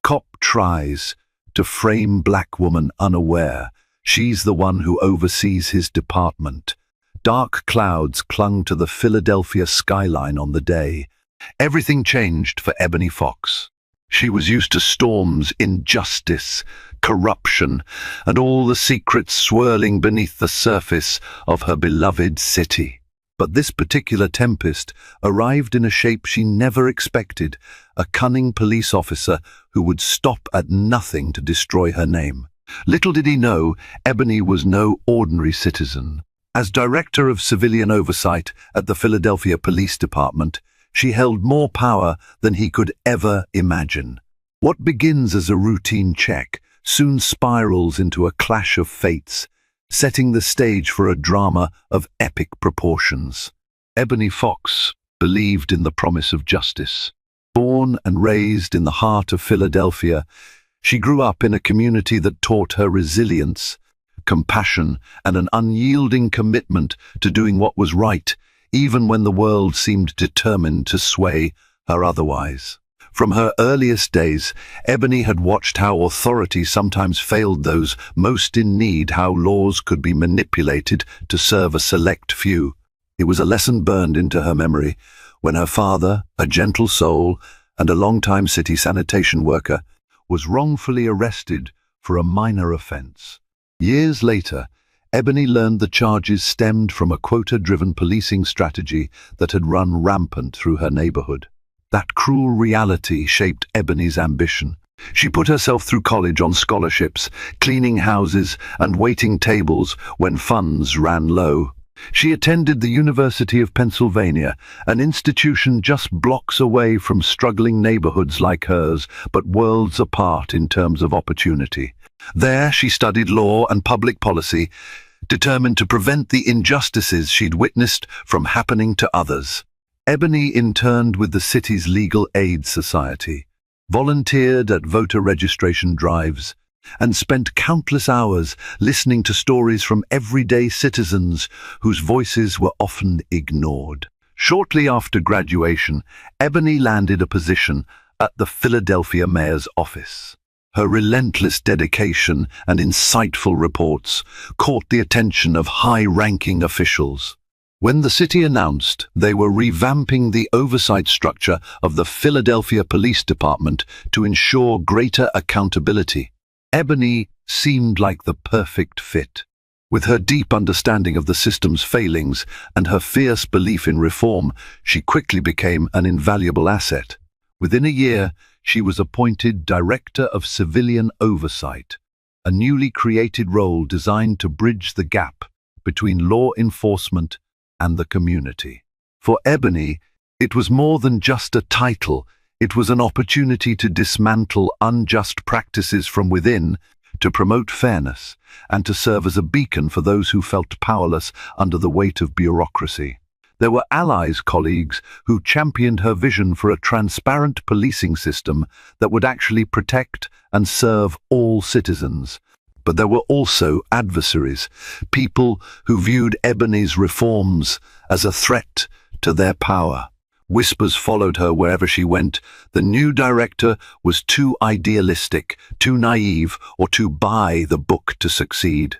Cop tries to frame black woman unaware. She's the one who oversees his department. Dark clouds clung to the Philadelphia skyline on the day. Everything changed for Ebony Fox. She was used to storms, injustice, corruption, and all the secrets swirling beneath the surface of her beloved city. But this particular tempest arrived in a shape she never expected, a cunning police officer who would stop at nothing to destroy her name. Little did he know, Ebony was no ordinary citizen. As Director of Civilian Oversight at the Philadelphia Police Department, she held more power than he could ever imagine. What begins as a routine check soon spirals into a clash of fates, setting the stage for a drama of epic proportions. Ebony Fox believed in the promise of justice. Born and raised in the heart of Philadelphia, she grew up in a community that taught her resilience, compassion, and an unyielding commitment to doing what was right, even when the world seemed determined to sway her otherwise. From her earliest days, Ebony had watched how authority sometimes failed those most in need, how laws could be manipulated to serve a select few. It was a lesson burned into her memory when her father, a gentle soul and a longtime city sanitation worker, was wrongfully arrested for a minor offense. Years later, Ebony learned the charges stemmed from a quota-driven policing strategy that had run rampant through her neighborhood. That cruel reality shaped Ebony's ambition. She put herself through college on scholarships, cleaning houses and waiting tables when funds ran low. She attended the University of Pennsylvania, an institution just blocks away from struggling neighborhoods like hers, but worlds apart in terms of opportunity. There she studied law and public policy, determined to prevent the injustices she'd witnessed from happening to others. Ebony interned with the city's Legal Aid Society, volunteered at voter registration drives, and spent countless hours listening to stories from everyday citizens whose voices were often ignored. Shortly after graduation, Ebony landed a position at the Philadelphia mayor's office. Her relentless dedication and insightful reports caught the attention of high-ranking officials. When the city announced they were revamping the oversight structure of the Philadelphia Police Department to ensure greater accountability, Ebony seemed like the perfect fit. With her deep understanding of the system's failings and her fierce belief in reform, she quickly became an invaluable asset. Within a year, she was appointed Director of Civilian Oversight, a newly created role designed to bridge the gap between law enforcement and the community. For Ebony, it was more than just a title. It was an opportunity to dismantle unjust practices from within, to promote fairness, and to serve as a beacon for those who felt powerless under the weight of bureaucracy. There were allies, colleagues, who championed her vision for a transparent policing system that would actually protect and serve all citizens. But there were also adversaries, people who viewed Ebony's reforms as a threat to their power. Whispers followed her wherever she went. The new director was too idealistic, too naive, or too by the book to succeed.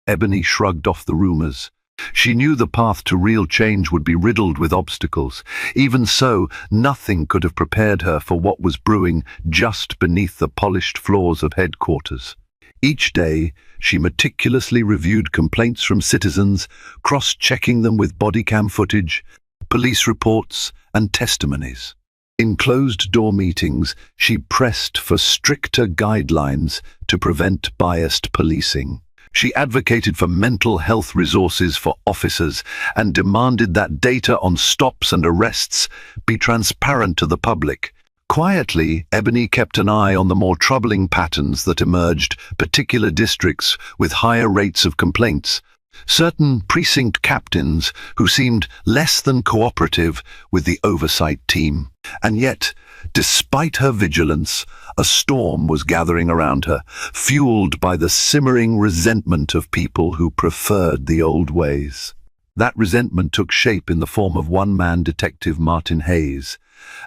Ebony shrugged off the rumors. She knew the path to real change would be riddled with obstacles. Even so, nothing could have prepared her for what was brewing just beneath the polished floors of headquarters. Each day, she meticulously reviewed complaints from citizens, cross-checking them with body cam footage, police reports, and testimonies. In closed-door meetings, she pressed for stricter guidelines to prevent biased policing. She advocated for mental health resources for officers and demanded that data on stops and arrests be transparent to the public. Quietly, Ebony kept an eye on the more troubling patterns that emerged, particular districts with higher rates of complaints. Certain precinct captains who seemed less than cooperative with the oversight team. And yet, despite her vigilance, a storm was gathering around her, fueled by the simmering resentment of people who preferred the old ways. That resentment took shape in the form of one-man detective Martin Hayes,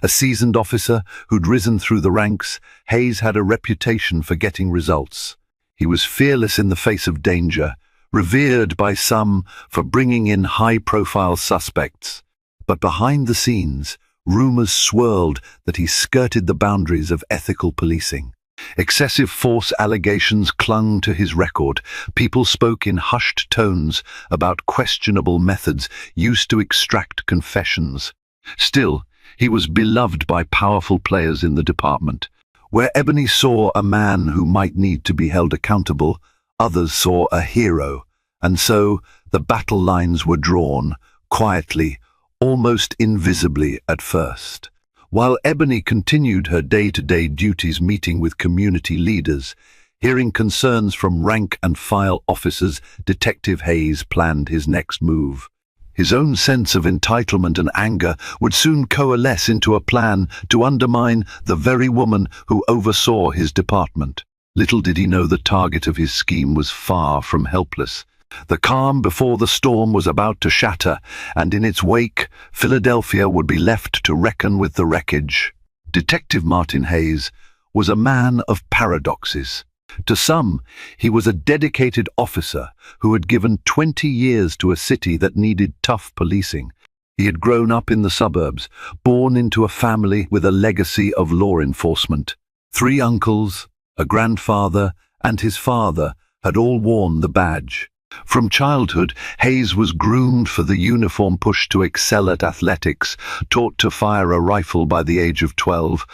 A seasoned officer who'd risen through the ranks, Hayes had a reputation for getting results. He was fearless in the face of danger, revered by some for bringing in high-profile suspects. But behind the scenes, rumors swirled that he skirted the boundaries of ethical policing. Excessive force allegations clung to his record. People spoke in hushed tones about questionable methods used to extract confessions. Still, he was beloved by powerful players in the department. Where Ebony saw a man who might need to be held accountable, others saw a hero, and so the battle lines were drawn, quietly, almost invisibly at first. While Ebony continued her day-to-day duties meeting with community leaders, hearing concerns from rank-and-file officers, Detective Hayes planned his next move. His own sense of entitlement and anger would soon coalesce into a plan to undermine the very woman who oversaw his department. Little did he know the target of his scheme was far from helpless. The calm before the storm was about to shatter, and in its wake, Philadelphia would be left to reckon with the wreckage. Detective Martin Hayes was a man of paradoxes. To some, he was a dedicated officer who had given 20 years to a city that needed tough policing. He had grown up in the suburbs, born into a family with a legacy of law enforcement. 3 uncles, a grandfather, and his father had all worn the badge. From childhood, Hayes was groomed for the uniform, pushed to excel at athletics, taught to fire a rifle by the age of 12,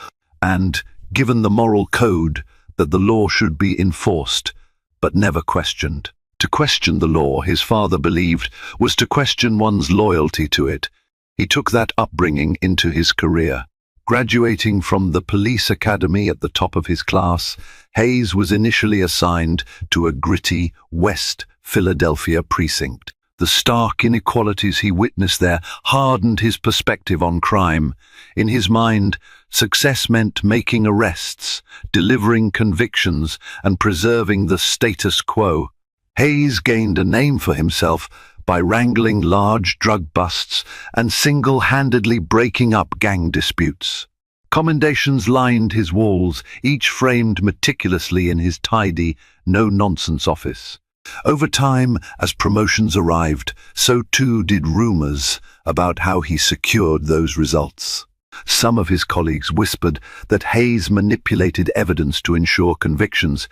and given the moral code that the law should be enforced, but never questioned. To question the law, his father believed, was to question one's loyalty to it. He took that upbringing into his career. Graduating from the police academy at the top of his class, Hayes was initially assigned to a gritty West Philadelphia precinct. The stark inequalities he witnessed there hardened his perspective on crime. In his mind, success meant making arrests, delivering convictions, and preserving the status quo. Hayes gained a name for himself by wrangling large drug busts and single-handedly breaking up gang disputes. Commendations lined his walls, each framed meticulously in his tidy, no-nonsense office. Over time, as promotions arrived, so too did rumors about how he secured those results. Some of his colleagues whispered that Hayes manipulated evidence to ensure convictions,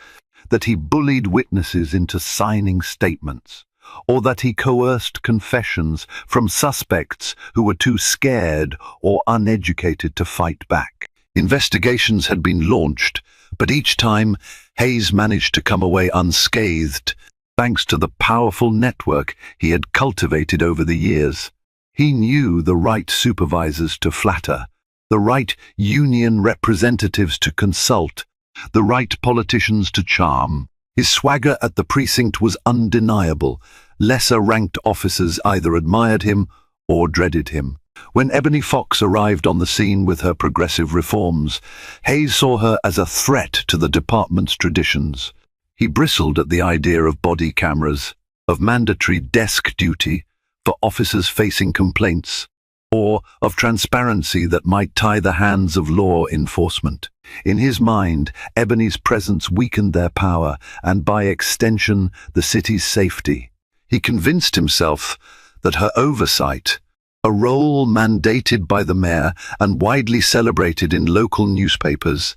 that he bullied witnesses into signing statements, or that he coerced confessions from suspects who were too scared or uneducated to fight back. Investigations had been launched, but each time Hayes managed to come away unscathed, thanks to the powerful network he had cultivated over the years. He knew the right supervisors to flatter, the right union representatives to consult, the right politicians to charm. His swagger at the precinct was undeniable. Lesser-ranked officers either admired him or dreaded him. When Ebony Fox arrived on the scene with her progressive reforms, Hayes saw her as a threat to the department's traditions. He bristled at the idea of body cameras, of mandatory desk duty for officers facing complaints, or of transparency that might tie the hands of law enforcement. In his mind, Ebony's presence weakened their power and, by extension, the city's safety. He convinced himself that her oversight, a role mandated by the mayor and widely celebrated in local newspapers,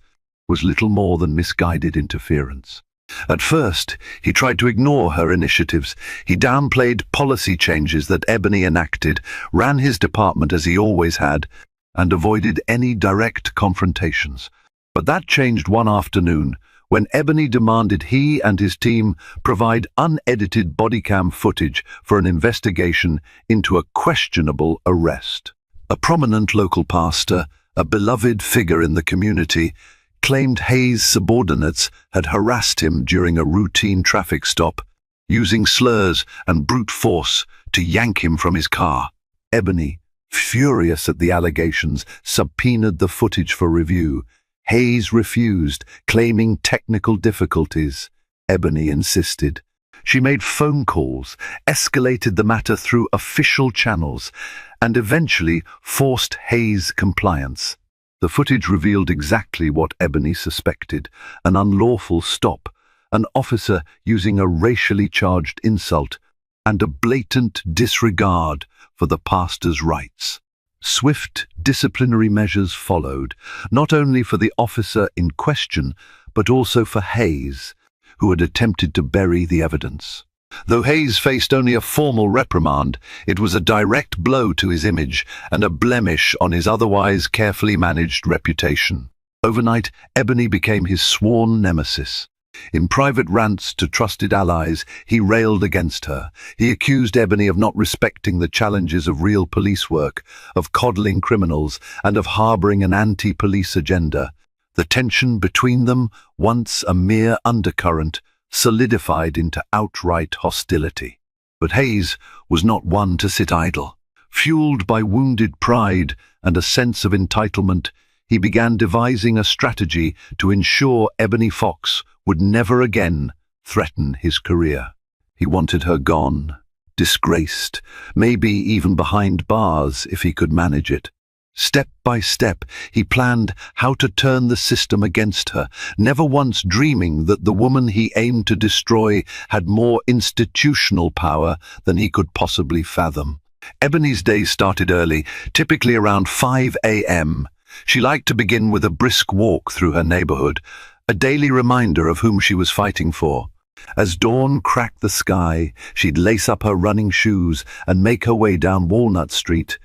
was little more than misguided interference. At first, he tried to ignore her initiatives. He downplayed policy changes that Ebony enacted, ran his department as he always had, and avoided any direct confrontations. But that changed one afternoon, when Ebony demanded he and his team provide unedited bodycam footage for an investigation into a questionable arrest. A prominent local pastor, a beloved figure in the community, claimed Hayes' subordinates had harassed him during a routine traffic stop, using slurs and brute force to yank him from his car. Ebony, furious at the allegations, subpoenaed the footage for review. Hayes refused, claiming technical difficulties. Ebony insisted. She made phone calls, escalated the matter through official channels, and eventually forced Hayes' compliance. The footage revealed exactly what Ebony suspected: an unlawful stop, an officer using a racially charged insult, and a blatant disregard for the pastor's rights. Swift disciplinary measures followed, not only for the officer in question, but also for Hayes, who had attempted to bury the evidence. Though Hayes faced only a formal reprimand, it was a direct blow to his image and a blemish on his otherwise carefully managed reputation. Overnight, Ebony became his sworn nemesis. In private rants to trusted allies, he railed against her. He accused Ebony of not respecting the challenges of real police work, of coddling criminals, and of harboring an anti-police agenda. The tension between them, once a mere undercurrent, solidified into outright hostility. But Hayes was not one to sit idle. Fueled by wounded pride and a sense of entitlement, he began devising a strategy to ensure Ebony Fox would never again threaten his career. He wanted her gone, disgraced, maybe even behind bars if he could manage it. Step by step, he planned how to turn the system against her, never once dreaming that the woman he aimed to destroy had more institutional power than he could possibly fathom. Ebony's day started early, typically around 5 a.m. She liked to begin with a brisk walk through her neighborhood, a daily reminder of whom she was fighting for. As dawn cracked the sky, she'd lace up her running shoes and make her way down Walnut Street,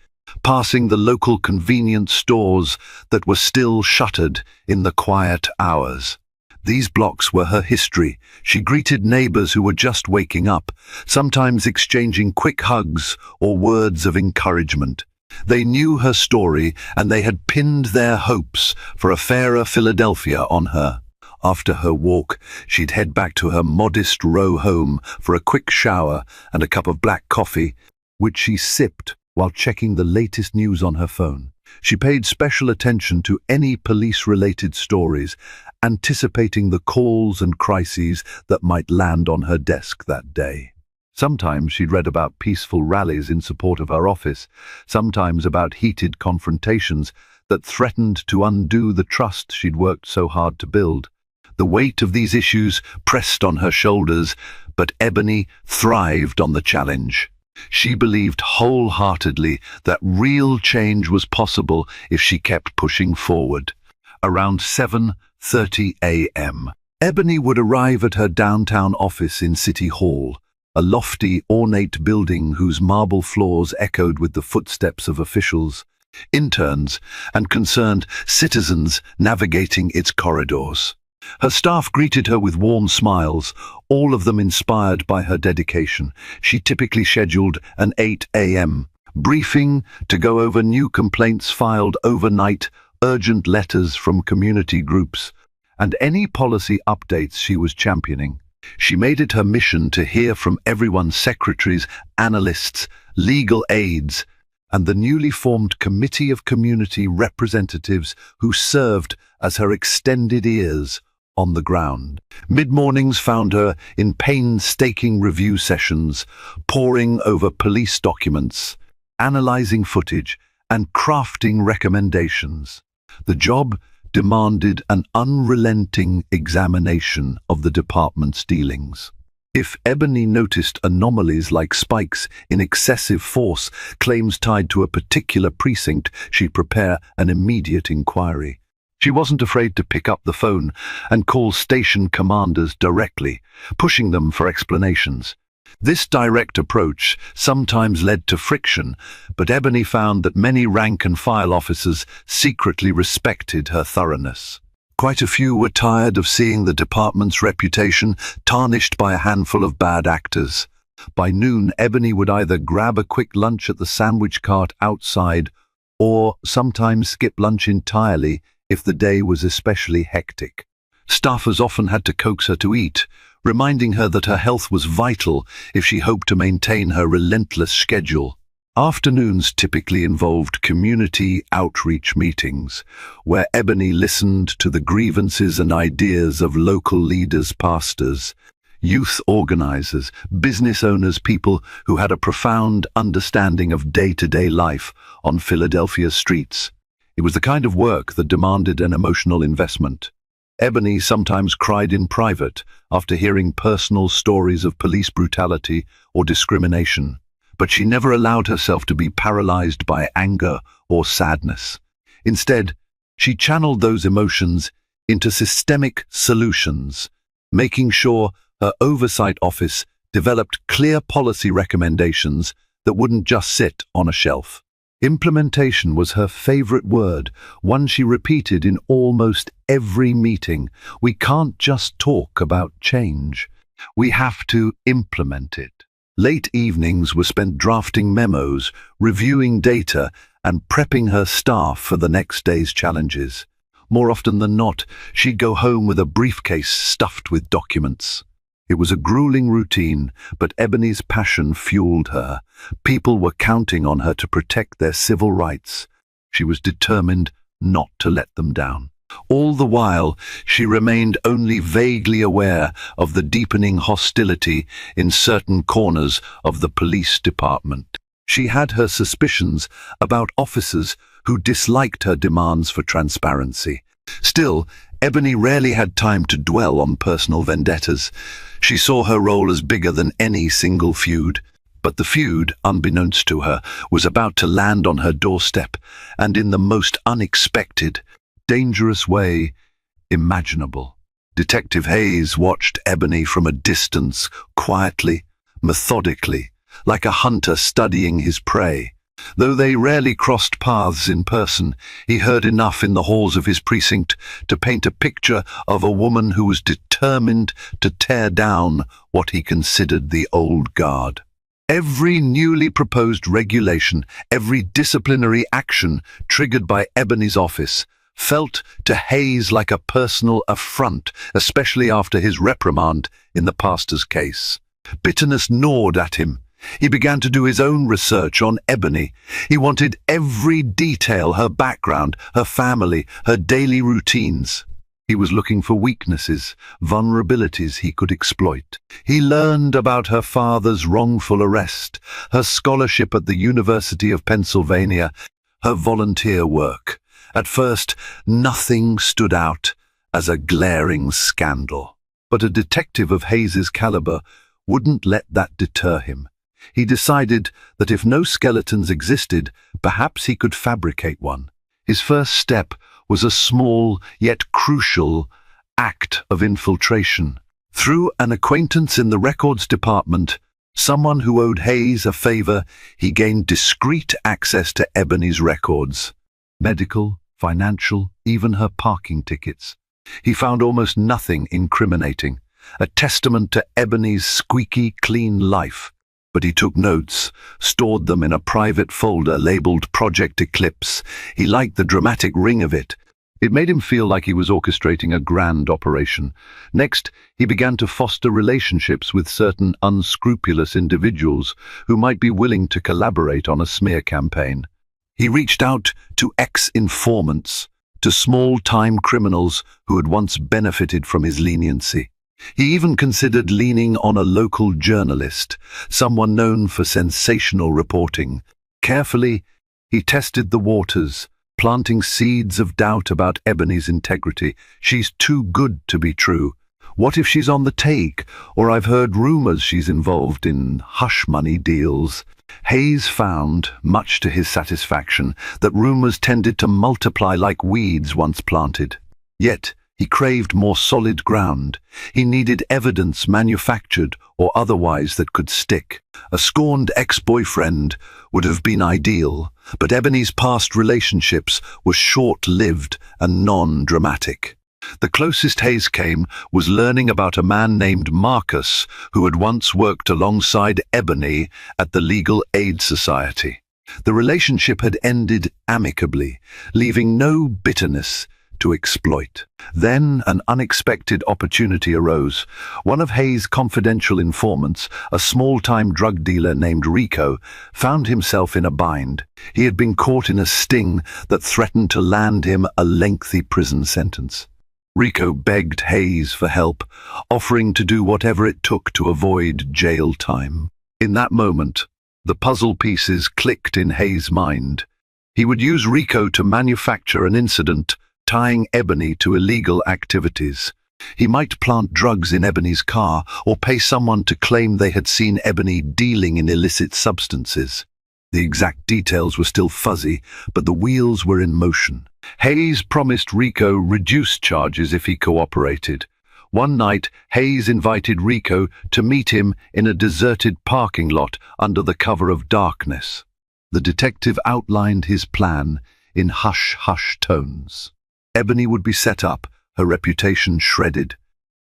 passing the local convenience stores that were still shuttered in the quiet hours. These blocks were her history. She greeted neighbors who were just waking up, sometimes exchanging quick hugs or words of encouragement. They knew her story, and they had pinned their hopes for a fairer Philadelphia on her. After her walk, she'd head back to her modest row home for a quick shower and a cup of black coffee, which she sipped while checking the latest news on her phone. She paid special attention to any police-related stories, anticipating the calls and crises that might land on her desk that day. Sometimes she'd read about peaceful rallies in support of her office, sometimes about heated confrontations that threatened to undo the trust she'd worked so hard to build. The weight of these issues pressed on her shoulders, but Ebony thrived on the challenge. She believed wholeheartedly that real change was possible if she kept pushing forward. Around 7:30 a.m., Ebony would arrive at her downtown office in City Hall, a lofty, ornate building whose marble floors echoed with the footsteps of officials, interns, and concerned citizens navigating its corridors. Her staff greeted her with warm smiles, all of them inspired by her dedication. She typically scheduled an 8 a.m. briefing to go over new complaints filed overnight, urgent letters from community groups, and any policy updates she was championing. She made it her mission to hear from everyone's secretaries, analysts, legal aides, and the newly formed Committee of Community Representatives who served as her extended ears on the ground. Mid-mornings found her in painstaking review sessions, poring over police documents, analyzing footage, and crafting recommendations. The job demanded an unrelenting examination of the department's dealings. If Ebony noticed anomalies like spikes in excessive force, claims tied to a particular precinct, she'd prepare an immediate inquiry. She wasn't afraid to pick up the phone and call station commanders directly, pushing them for explanations. This direct approach sometimes led to friction, but Ebony found that many rank-and-file officers secretly respected her thoroughness. Quite a few were tired of seeing the department's reputation tarnished by a handful of bad actors. By noon, Ebony would either grab a quick lunch at the sandwich cart outside, or sometimes skip lunch entirely if the day was especially hectic. Staffers often had to coax her to eat, reminding her that her health was vital if she hoped to maintain her relentless schedule. Afternoons typically involved community outreach meetings, where Ebony listened to the grievances and ideas of local leaders, pastors, youth organizers, business owners, people who had a profound understanding of day-to-day life on Philadelphia's streets. It was the kind of work that demanded an emotional investment. Ebony sometimes cried in private after hearing personal stories of police brutality or discrimination, but she never allowed herself to be paralyzed by anger or sadness. Instead, she channeled those emotions into systemic solutions, making sure her oversight office developed clear policy recommendations that wouldn't just sit on a shelf. Implementation was her favorite word, one she repeated in almost every meeting. We can't just talk about change. We have to implement it. Late evenings were spent drafting memos, reviewing data, and prepping her staff for the next day's challenges. More often than not, she'd go home with a briefcase stuffed with documents. It was a grueling routine, but Ebony's passion fueled her. People were counting on her to protect their civil rights. She was determined not to let them down. All the while, she remained only vaguely aware of the deepening hostility in certain corners of the police department. She had her suspicions about officers who disliked her demands for transparency. Still, Ebony rarely had time to dwell on personal vendettas. She saw her role as bigger than any single feud. But the feud, unbeknownst to her, was about to land on her doorstep, and in the most unexpected, dangerous way imaginable. Detective Hayes watched Ebony from a distance, quietly, methodically, like a hunter studying his prey. Though they rarely crossed paths in person, he heard enough in the halls of his precinct to paint a picture of a woman who was determined to tear down what he considered the old guard. Every newly proposed regulation, every disciplinary action triggered by Ebony's office, felt to Hayes like a personal affront, especially after his reprimand in the pastor's case. Bitterness gnawed at him. He began to do his own research on Ebony. He wanted every detail, her background, her family, her daily routines. He was looking for weaknesses, vulnerabilities he could exploit. He learned about her father's wrongful arrest, her scholarship at the University of Pennsylvania, her volunteer work. At first, nothing stood out as a glaring scandal. But a detective of Hayes's caliber wouldn't let that deter him. He decided that if no skeletons existed, perhaps he could fabricate one. His first step was a small yet crucial act of infiltration. Through an acquaintance in the records department, someone who owed Hayes a favor, he gained discreet access to Ebony's records. Medical, financial, even her parking tickets. He found almost nothing incriminating, a testament to Ebony's squeaky clean life. But he took notes, stored them in a private folder labeled Project Eclipse. He liked the dramatic ring of it. It made him feel like he was orchestrating a grand operation. Next, he began to foster relationships with certain unscrupulous individuals who might be willing to collaborate on a smear campaign. He reached out to ex-informants, to small-time criminals who had once benefited from his leniency. He even considered leaning on a local journalist, someone known for sensational reporting. Carefully, he tested the waters, planting seeds of doubt about Ebony's integrity. She's too good to be true. What if she's on the take? Or I've heard rumors she's involved in hush money deals. Hayes found, much to his satisfaction, that rumors tended to multiply like weeds once planted. Yet, he craved more solid ground. He needed evidence, manufactured or otherwise, that could stick. A scorned ex-boyfriend would have been ideal, but Ebony's past relationships were short-lived and non-dramatic. The closest Hayes came was learning about a man named Marcus who had once worked alongside Ebony at the Legal Aid Society. The relationship had ended amicably, leaving no bitterness to exploit. Then an unexpected opportunity arose. One of Hayes' confidential informants, a small-time drug dealer named Rico, found himself in a bind. He had been caught in a sting that threatened to land him a lengthy prison sentence. Rico begged Hayes for help, offering to do whatever it took to avoid jail time. In that moment, the puzzle pieces clicked in Hayes' mind. He would use Rico to manufacture an incident, tying Ebony to illegal activities. He might plant drugs in Ebony's car or pay someone to claim they had seen Ebony dealing in illicit substances. The exact details were still fuzzy, but the wheels were in motion. Hayes promised Rico reduced charges if he cooperated. One night, Hayes invited Rico to meet him in a deserted parking lot under the cover of darkness. The detective outlined his plan in hush-hush tones. Ebony would be set up, her reputation shredded.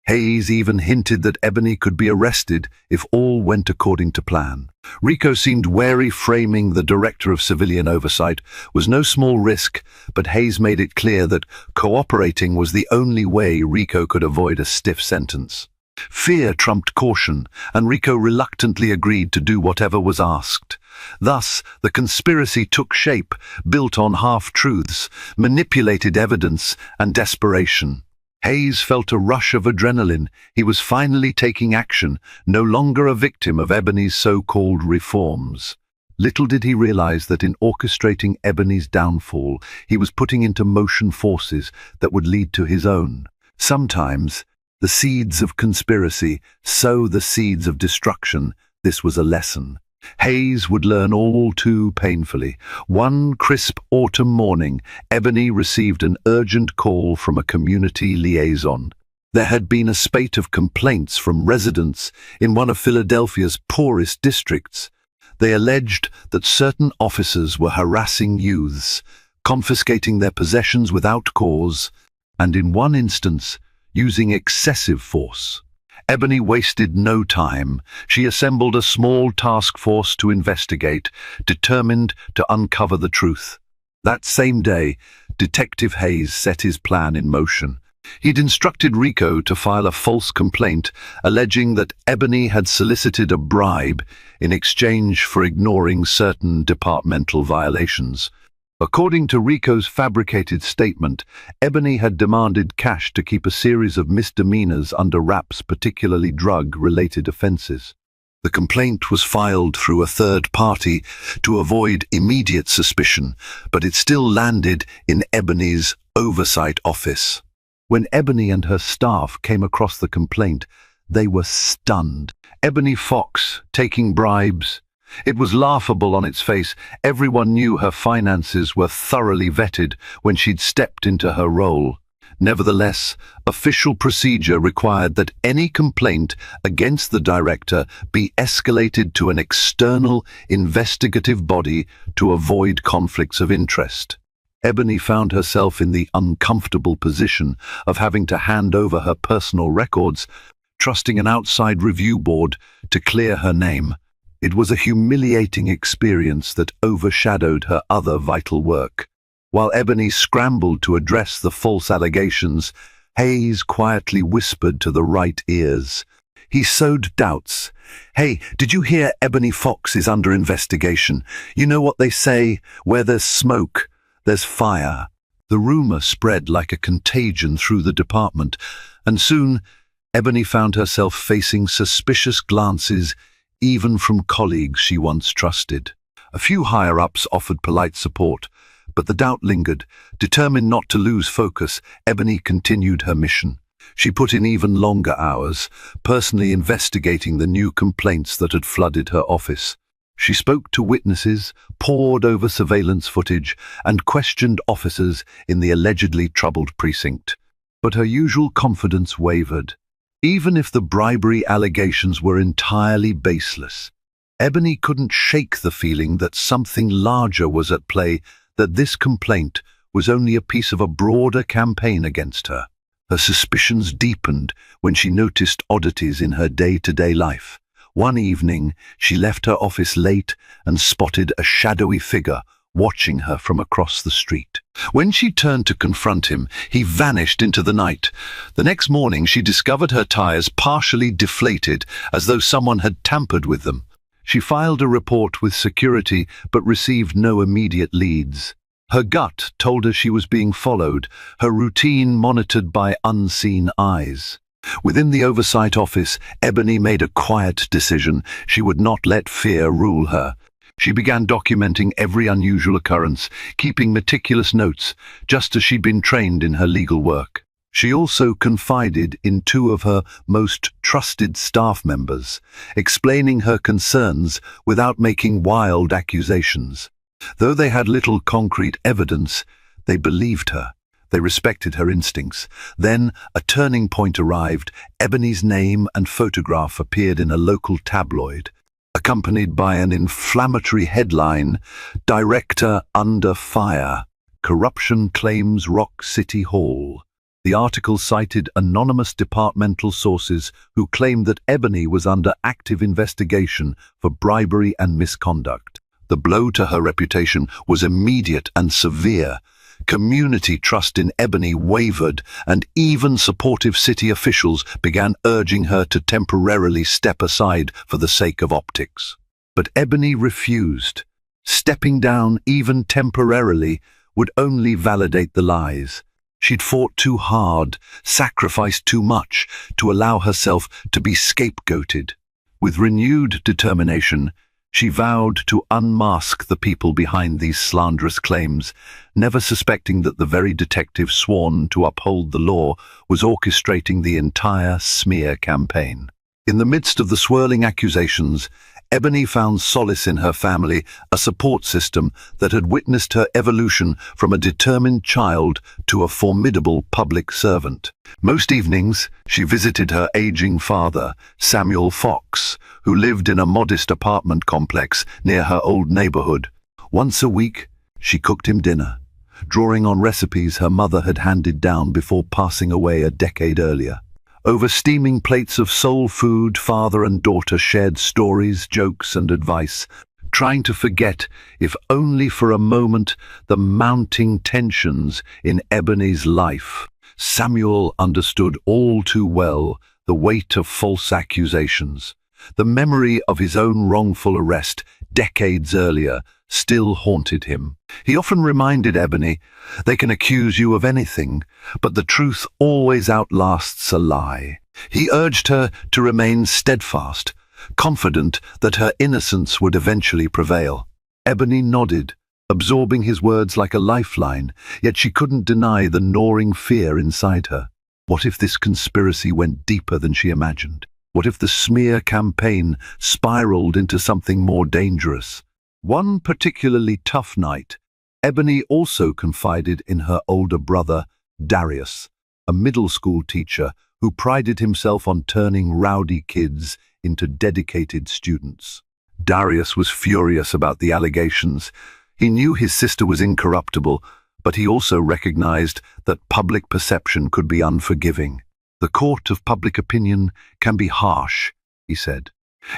Hayes even hinted that Ebony could be arrested if all went according to plan. Rico seemed wary, framing the director of civilian oversight was no small risk, but Hayes made it clear that cooperating was the only way Rico could avoid a stiff sentence. Fear trumped caution, and Rico reluctantly agreed to do whatever was asked. Thus, the conspiracy took shape, built on half-truths, manipulated evidence, and desperation. Hayes felt a rush of adrenaline. He was finally taking action, no longer a victim of Ebony's so-called reforms. Little did he realize that in orchestrating Ebony's downfall, he was putting into motion forces that would lead to his own. Sometimes, the seeds of conspiracy sow the seeds of destruction. This was a lesson Hayes would learn all too painfully. One crisp autumn morning, Ebony received an urgent call from a community liaison. There had been a spate of complaints from residents in one of Philadelphia's poorest districts. They alleged that certain officers were harassing youths, confiscating their possessions without cause, and in one instance, using excessive force. Ebony wasted no time. She assembled a small task force to investigate, determined to uncover the truth. That same day, Detective Hayes set his plan in motion. He'd instructed Rico to file a false complaint, alleging that Ebony had solicited a bribe in exchange for ignoring certain departmental violations. According to Rico's fabricated statement, Ebony had demanded cash to keep a series of misdemeanors under wraps, particularly drug-related offenses. The complaint was filed through a third party to avoid immediate suspicion, but it still landed in Ebony's oversight office. When Ebony and her staff came across the complaint, they were stunned. Ebony Fox taking bribes. It was laughable on its face. Everyone knew her finances were thoroughly vetted when she'd stepped into her role. Nevertheless, official procedure required that any complaint against the director be escalated to an external investigative body to avoid conflicts of interest. Ebony found herself in the uncomfortable position of having to hand over her personal records, trusting an outside review board to clear her name. It was a humiliating experience that overshadowed her other vital work. While Ebony scrambled to address the false allegations, Hayes quietly whispered to the right ears. He sowed doubts. "Hey, did you hear Ebony Fox is under investigation? You know what they say, where there's smoke, there's fire." The rumor spread like a contagion through the department, and soon Ebony found herself facing suspicious glances even from colleagues she once trusted. A few higher-ups offered polite support, but the doubt lingered. Determined not to lose focus, Ebony continued her mission. She put in even longer hours, personally investigating the new complaints that had flooded her office. She spoke to witnesses, pored over surveillance footage, and questioned officers in the allegedly troubled precinct. But her usual confidence wavered. Even if the bribery allegations were entirely baseless, Ebony couldn't shake the feeling that something larger was at play, that this complaint was only a piece of a broader campaign against her. Her suspicions deepened when she noticed oddities in her day-to-day life. One evening, she left her office late and spotted a shadowy figure watching her from across the street. When she turned to confront him, he vanished into the night. The next morning, she discovered her tires partially deflated, as though someone had tampered with them. She filed a report with security, but received no immediate leads. Her gut told her she was being followed, her routine monitored by unseen eyes. Within the oversight office, Ebony made a quiet decision. She would not let fear rule her. She began documenting every unusual occurrence, keeping meticulous notes, just as she'd been trained in her legal work. She also confided in two of her most trusted staff members, explaining her concerns without making wild accusations. Though they had little concrete evidence, they believed her. They respected her instincts. Then a turning point arrived. Ebony's name and photograph appeared in a local tabloid, accompanied by an inflammatory headline, "Director Under Fire. Corruption Claims Rock City Hall." The article cited anonymous departmental sources who claimed that Ebony was under active investigation for bribery and misconduct. The blow to her reputation was immediate and severe. Community trust in Ebony wavered, and even supportive city officials began urging her to temporarily step aside for the sake of optics. But Ebony refused. Stepping down, even temporarily, would only validate the lies. She'd fought too hard, sacrificed too much, to allow herself to be scapegoated. With renewed determination, she vowed to unmask the people behind these slanderous claims, never suspecting that the very detective sworn to uphold the law was orchestrating the entire smear campaign. In the midst of the swirling accusations, Ebony found solace in her family, a support system that had witnessed her evolution from a determined child to a formidable public servant. Most evenings, she visited her aging father, Samuel Fox, who lived in a modest apartment complex near her old neighborhood. Once a week, she cooked him dinner, drawing on recipes her mother had handed down before passing away a decade earlier. Over steaming plates of soul food, father and daughter shared stories, jokes, and advice, trying to forget, if only for a moment, the mounting tensions in Ebony's life. Samuel understood all too well the weight of false accusations. The memory of his own wrongful arrest decades earlier still haunted him. He often reminded Ebony, "They can accuse you of anything, but the truth always outlasts a lie." He urged her to remain steadfast, confident that her innocence would eventually prevail. Ebony nodded, absorbing his words like a lifeline, yet she couldn't deny the gnawing fear inside her. What if this conspiracy went deeper than she imagined? What if the smear campaign spiraled into something more dangerous? One particularly tough night, Ebony also confided in her older brother, Darius, a middle school teacher who prided himself on turning rowdy kids into dedicated students. Darius was furious about the allegations. He knew his sister was incorruptible, but he also recognized that public perception could be unforgiving. "The court of public opinion can be harsh," he said.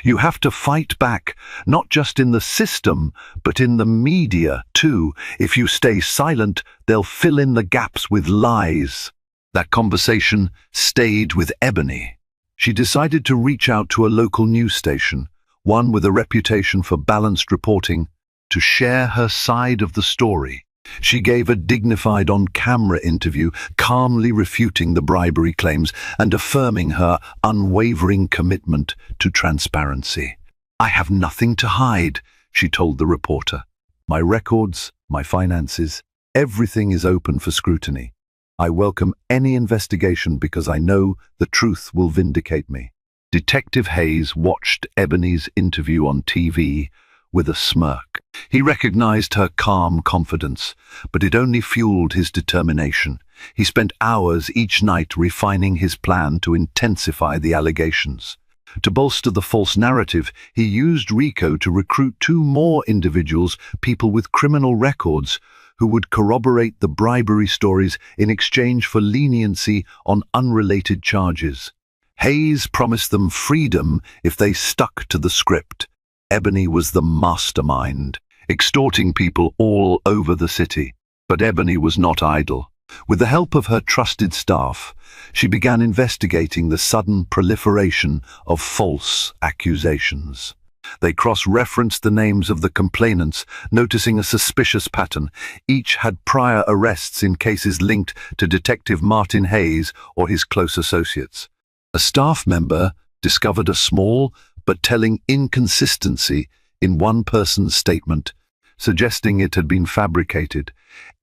"You have to fight back, not just in the system, but in the media, too. If you stay silent, they'll fill in the gaps with lies." That conversation stayed with Ebony. She decided to reach out to a local news station, one with a reputation for balanced reporting, to share her side of the story. She gave a dignified on-camera interview, calmly refuting the bribery claims and affirming her unwavering commitment to transparency. "I have nothing to hide," she told the reporter. "My records, my finances, everything is open for scrutiny. I welcome any investigation because I know the truth will vindicate me." Detective Hayes watched Ebony's interview on TV with a smirk. He recognized her calm confidence, but it only fueled his determination. He spent hours each night refining his plan to intensify the allegations. To bolster the false narrative, he used Rico to recruit two more individuals, people with criminal records, who would corroborate the bribery stories in exchange for leniency on unrelated charges. Hayes promised them freedom if they stuck to the script. Ebony was the mastermind, extorting people all over the city. But Ebony was not idle. With the help of her trusted staff, she began investigating the sudden proliferation of false accusations. They cross-referenced the names of the complainants, noticing a suspicious pattern. Each had prior arrests in cases linked to Detective Martin Hayes or his close associates. A staff member discovered a small but telling inconsistency in one person's statement, suggesting it had been fabricated.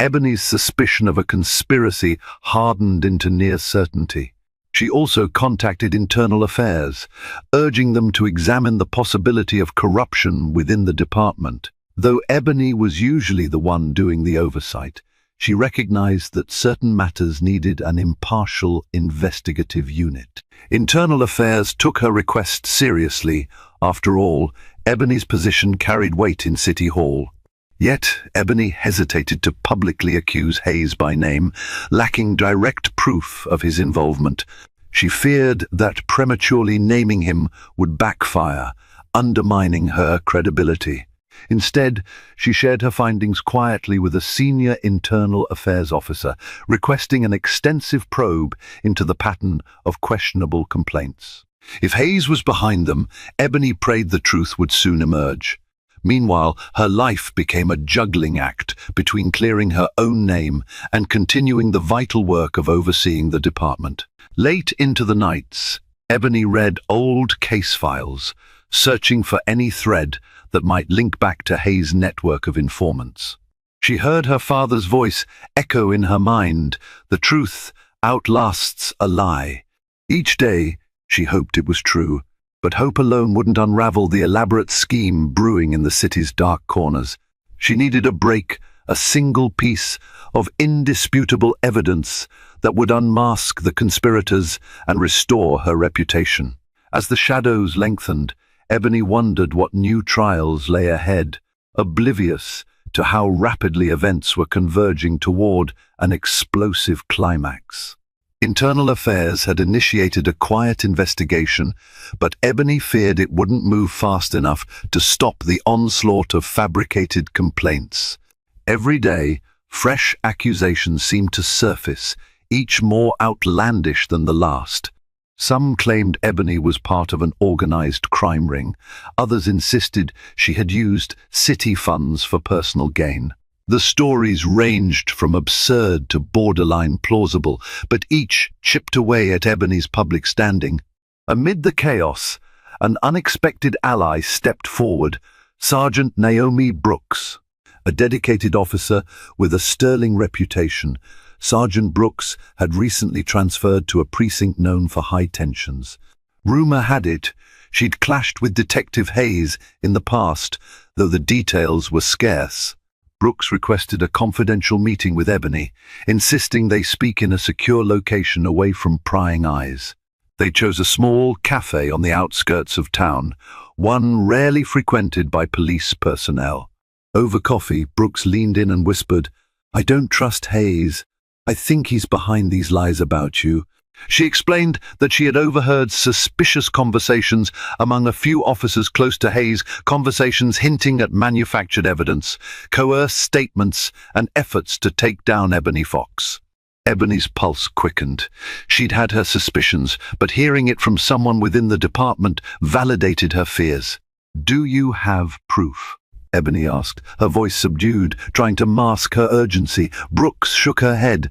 Ebony's suspicion of a conspiracy hardened into near certainty. She also contacted Internal Affairs, urging them to examine the possibility of corruption within the department. Though Ebony was usually the one doing the oversight, she recognized that certain matters needed an impartial investigative unit. Internal Affairs took her request seriously. After all, Ebony's position carried weight in City Hall. Yet, Ebony hesitated to publicly accuse Hayes by name, lacking direct proof of his involvement. She feared that prematurely naming him would backfire, undermining her credibility. Instead, she shared her findings quietly with a senior internal affairs officer, requesting an extensive probe into the pattern of questionable complaints. If Hayes was behind them, Ebony prayed the truth would soon emerge. Meanwhile, her life became a juggling act between clearing her own name and continuing the vital work of overseeing the department. Late into the nights, Ebony read old case files, searching for any thread that might link back to Hayes' network of informants. She heard her father's voice echo in her mind, "The truth outlasts a lie." Each day, she hoped it was true, but hope alone wouldn't unravel the elaborate scheme brewing in the city's dark corners. She needed a break, a single piece of indisputable evidence that would unmask the conspirators and restore her reputation. As the shadows lengthened, Ebony wondered what new trials lay ahead, oblivious to how rapidly events were converging toward an explosive climax. Internal Affairs had initiated a quiet investigation, but Ebony feared it wouldn't move fast enough to stop the onslaught of fabricated complaints. Every day, fresh accusations seemed to surface, each more outlandish than the last. Some claimed Ebony was part of an organized crime ring. Others insisted she had used city funds for personal gain. The stories ranged from absurd to borderline plausible, but each chipped away at Ebony's public standing. Amid the chaos, an unexpected ally stepped forward, Sergeant Naomi Brooks. A dedicated officer with a sterling reputation, Sergeant Brooks had recently transferred to a precinct known for high tensions. Rumor had it she'd clashed with Detective Hayes in the past, though the details were scarce. Brooks requested a confidential meeting with Ebony, insisting they speak in a secure location away from prying eyes. They chose a small cafe on the outskirts of town, one rarely frequented by police personnel. Over coffee, Brooks leaned in and whispered, "I don't trust Hayes. I think he's behind these lies about you." She explained that she had overheard suspicious conversations among a few officers close to Hayes, conversations hinting at manufactured evidence, coerced statements, and efforts to take down Ebony Fox. Ebony's pulse quickened. She'd had her suspicions, but hearing it from someone within the department validated her fears. "Do you have proof?" Ebony asked, her voice subdued, trying to mask her urgency. Brooks shook her head.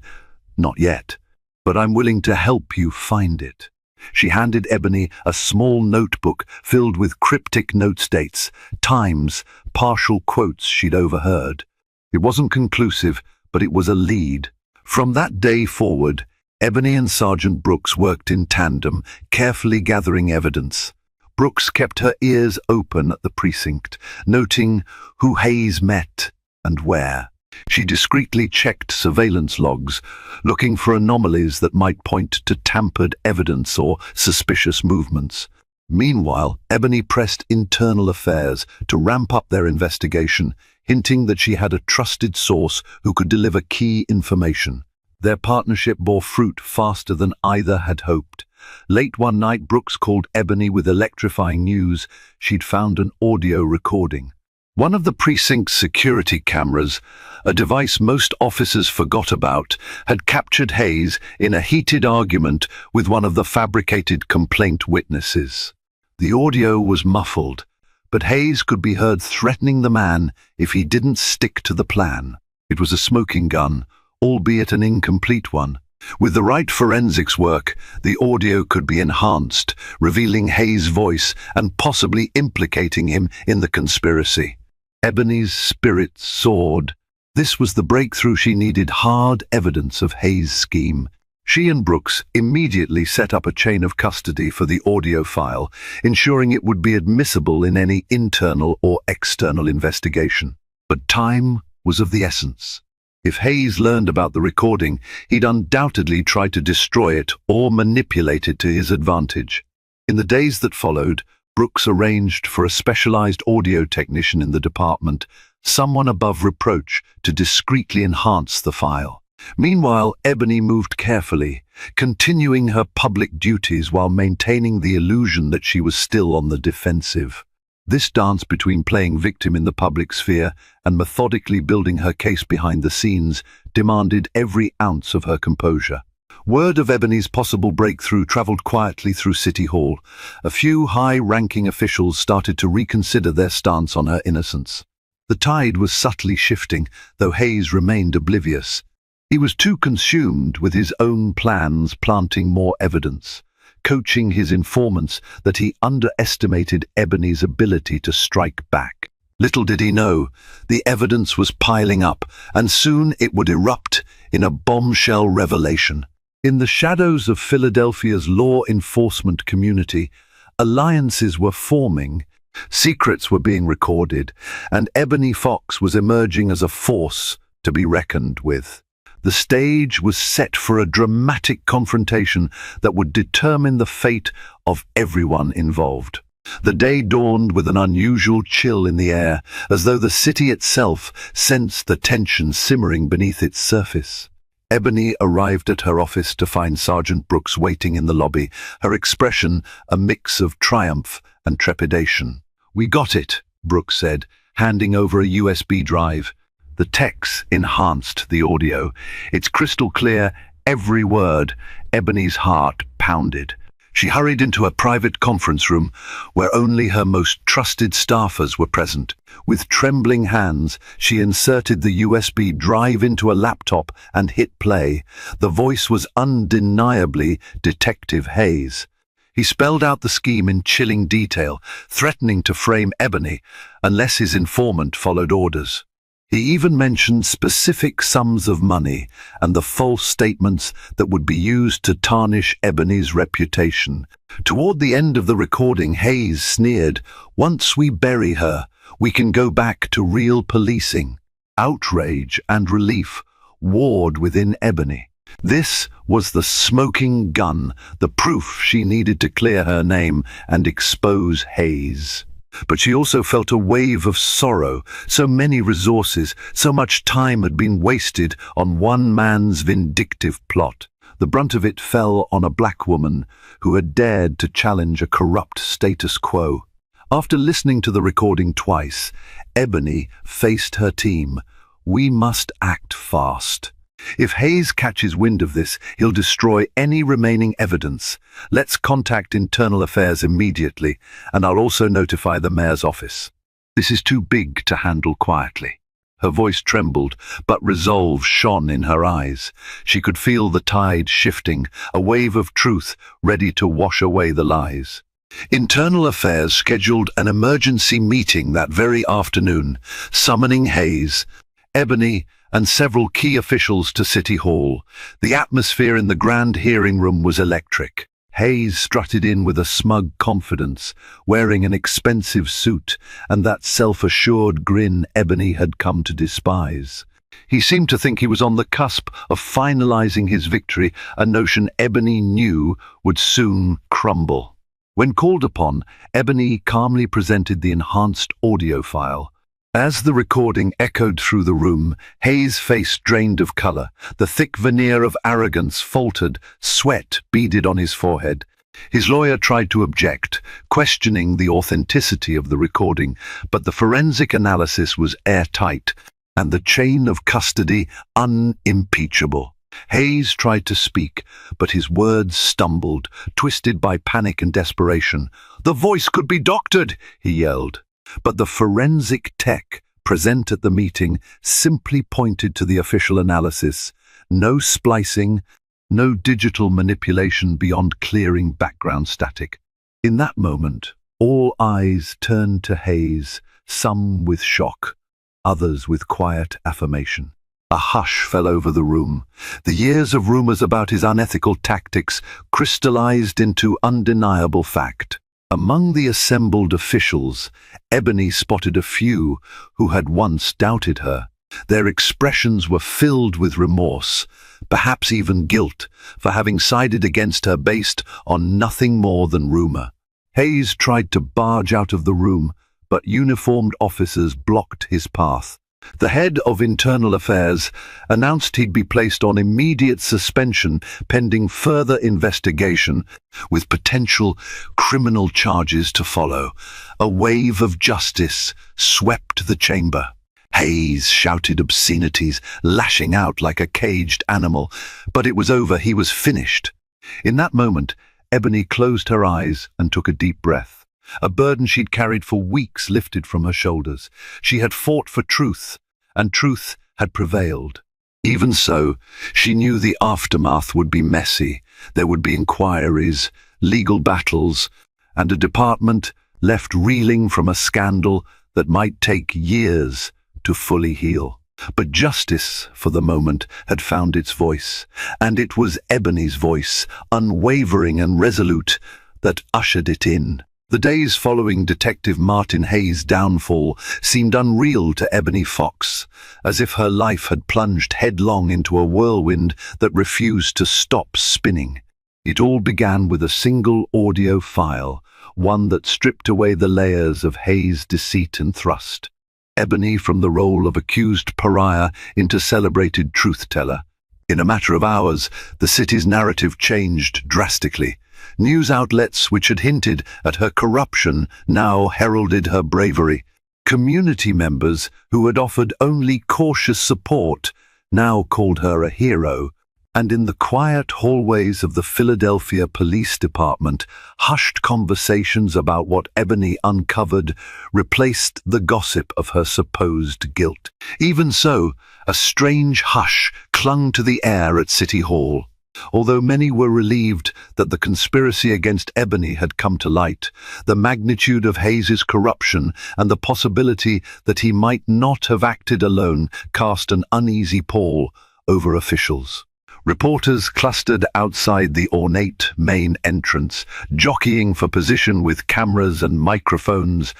"Not yet. But I'm willing to help you find it." She handed Ebony a small notebook filled with cryptic notes, dates, times, partial quotes she'd overheard. It wasn't conclusive, but it was a lead. From that day forward, Ebony and Sergeant Brooks worked in tandem, carefully gathering evidence. Brooks kept her ears open at the precinct, noting who Hayes met and where. She discreetly checked surveillance logs, looking for anomalies that might point to tampered evidence or suspicious movements. Meanwhile, Ebony pressed Internal Affairs to ramp up their investigation, hinting that she had a trusted source who could deliver key information. Their partnership bore fruit faster than either had hoped. Late one night, Brooks called Ebony with electrifying news. She'd found an audio recording. One of the precinct's security cameras, a device most officers forgot about, had captured Hayes in a heated argument with one of the fabricated complaint witnesses. The audio was muffled, but Hayes could be heard threatening the man if he didn't stick to the plan. It was a smoking gun, albeit an incomplete one. With the right forensics work, the audio could be enhanced, revealing Hayes' voice and possibly implicating him in the conspiracy. Ebony's spirit soared. This was the breakthrough she needed: hard evidence of Hayes' scheme. She and Brooks immediately set up a chain of custody for the audio file, ensuring it would be admissible in any internal or external investigation. But time was of the essence. If Hayes learned about the recording, he'd undoubtedly try to destroy it or manipulate it to his advantage. In the days that followed, Brooks arranged for a specialized audio technician in the department, someone above reproach, to discreetly enhance the file. Meanwhile, Ebony moved carefully, continuing her public duties while maintaining the illusion that she was still on the defensive. This dance between playing victim in the public sphere and methodically building her case behind the scenes demanded every ounce of her composure. Word of Ebony's possible breakthrough traveled quietly through City Hall. A few high-ranking officials started to reconsider their stance on her innocence. The tide was subtly shifting, though Hayes remained oblivious. He was too consumed with his own plans, planting more evidence, coaching his informants that he underestimated Ebony's ability to strike back. Little did he know, the evidence was piling up, and soon it would erupt in a bombshell revelation. In the shadows of Philadelphia's law enforcement community, alliances were forming, secrets were being recorded, and Ebony Fox was emerging as a force to be reckoned with. The stage was set for a dramatic confrontation that would determine the fate of everyone involved. The day dawned with an unusual chill in the air, as though the city itself sensed the tension simmering beneath its surface. Ebony arrived at her office to find Sergeant Brooks waiting in the lobby, her expression a mix of triumph and trepidation. "We got it," Brooks said, handing over a USB drive. The text enhanced the audio. It's crystal clear, every word. Ebony's heart pounded. She hurried into a private conference room where only her most trusted staffers were present. With trembling hands, she inserted the USB drive into a laptop and hit play. The voice was undeniably Detective Hayes. He spelled out the scheme in chilling detail, threatening to frame Ebony unless his informant followed orders. He even mentioned specific sums of money and the false statements that would be used to tarnish Ebony's reputation. Toward the end of the recording, Hayes sneered, "Once we bury her, we can go back to real policing." Outrage and relief warred within Ebony. This was the smoking gun, the proof she needed to clear her name and expose Hayes. But she also felt a wave of sorrow. So many resources, so much time had been wasted on one man's vindictive plot. The brunt of it fell on a black woman who had dared to challenge a corrupt status quo. After listening to the recording twice, Ebony faced her team. "We must act fast. If Hayes catches wind of this, he'll destroy any remaining evidence. Let's contact Internal Affairs immediately, and I'll also notify the mayor's office. This is too big to handle quietly." Her voice trembled, but resolve shone in her eyes. She could feel the tide shifting, a wave of truth ready to wash away the lies. Internal Affairs scheduled an emergency meeting that very afternoon, summoning Hayes, Ebony, and several key officials to City Hall. The atmosphere in the grand hearing room was electric. Hayes strutted in with a smug confidence, wearing an expensive suit and that self-assured grin Ebony had come to despise. He seemed to think he was on the cusp of finalizing his victory, a notion Ebony knew would soon crumble. When called upon, Ebony calmly presented the enhanced audio file. As the recording echoed through the room, Hayes' face drained of color. The thick veneer of arrogance faltered, sweat beaded on his forehead. His lawyer tried to object, questioning the authenticity of the recording, but the forensic analysis was airtight, and the chain of custody unimpeachable. Hayes tried to speak, but his words stumbled, twisted by panic and desperation. "The voice could be doctored," he yelled. But the forensic tech present at the meeting simply pointed to the official analysis. No splicing, no digital manipulation beyond clearing background static. In that moment, all eyes turned to Hayes, some with shock, others with quiet affirmation. A hush fell over the room. The years of rumors about his unethical tactics crystallized into undeniable fact. Among the assembled officials, Ebony spotted a few who had once doubted her. Their expressions were filled with remorse, perhaps even guilt, for having sided against her based on nothing more than rumor. Hayes tried to barge out of the room, but uniformed officers blocked his path. The head of Internal Affairs announced he'd be placed on immediate suspension pending further investigation, with potential criminal charges to follow. A wave of justice swept the chamber. Hayes shouted obscenities, lashing out like a caged animal, but it was over. He was finished. In that moment, Ebony closed her eyes and took a deep breath. A burden she'd carried for weeks lifted from her shoulders. She had fought for truth, and truth had prevailed. Even so, she knew the aftermath would be messy. There would be inquiries, legal battles, and a department left reeling from a scandal that might take years to fully heal. But justice, for the moment, had found its voice, and it was Ebony's voice, unwavering and resolute, that ushered it in. The days following Detective Martin Hayes' downfall seemed unreal to Ebony Fox, as if her life had plunged headlong into a whirlwind that refused to stop spinning. It all began with a single audio file, one that stripped away the layers of Hayes' deceit and thrust Ebony from the role of accused pariah into celebrated truth-teller. In a matter of hours, the city's narrative changed drastically. News outlets which had hinted at her corruption now heralded her bravery. Community members who had offered only cautious support now called her a hero. And in the quiet hallways of the Philadelphia Police Department, hushed conversations about what Ebony uncovered replaced the gossip of her supposed guilt. Even so, a strange hush clung to the air at City Hall. Although many were relieved that the conspiracy against Ebony had come to light, the magnitude of Hayes' corruption and the possibility that he might not have acted alone cast an uneasy pall over officials. Reporters clustered outside the ornate main entrance, jockeying for position with cameras and microphones,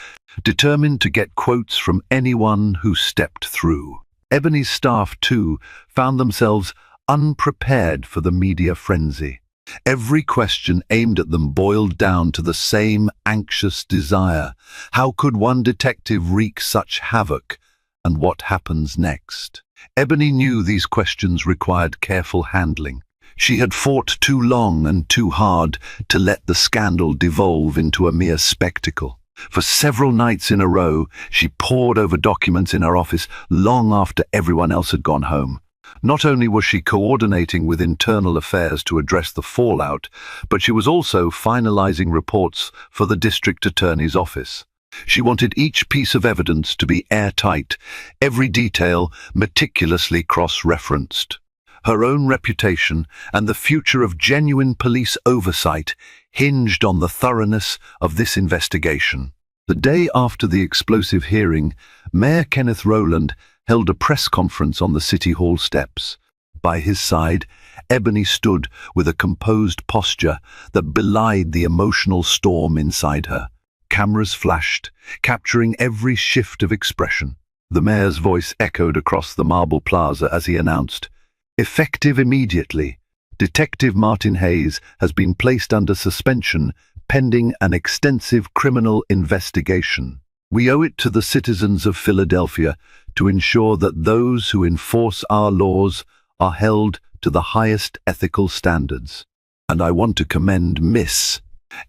determined to get quotes from anyone who stepped through. Ebony's staff, too, found themselves unprepared for the media frenzy. Every question aimed at them boiled down to the same anxious desire. How could one detective wreak such havoc, and what happens next? Ebony knew these questions required careful handling. She had fought too long and too hard to let the scandal devolve into a mere spectacle. For several nights in a row, she pored over documents in her office long after everyone else had gone home. Not only was she coordinating with Internal Affairs to address the fallout, but she was also finalizing reports for the district attorney's office. She wanted each piece of evidence to be airtight, every detail meticulously cross-referenced. Her own reputation and the future of genuine police oversight hinged on the thoroughness of this investigation. The day after the explosive hearing, Mayor Kenneth Rowland held a press conference on the City Hall steps. By his side, Ebony stood with a composed posture that belied the emotional storm inside her. Cameras flashed, capturing every shift of expression. The mayor's voice echoed across the Marble Plaza as he announced, "Effective immediately, Detective Martin Hayes has been placed under suspension pending an extensive criminal investigation. We owe it to the citizens of Philadelphia to ensure that those who enforce our laws are held to the highest ethical standards. And I want to commend Miss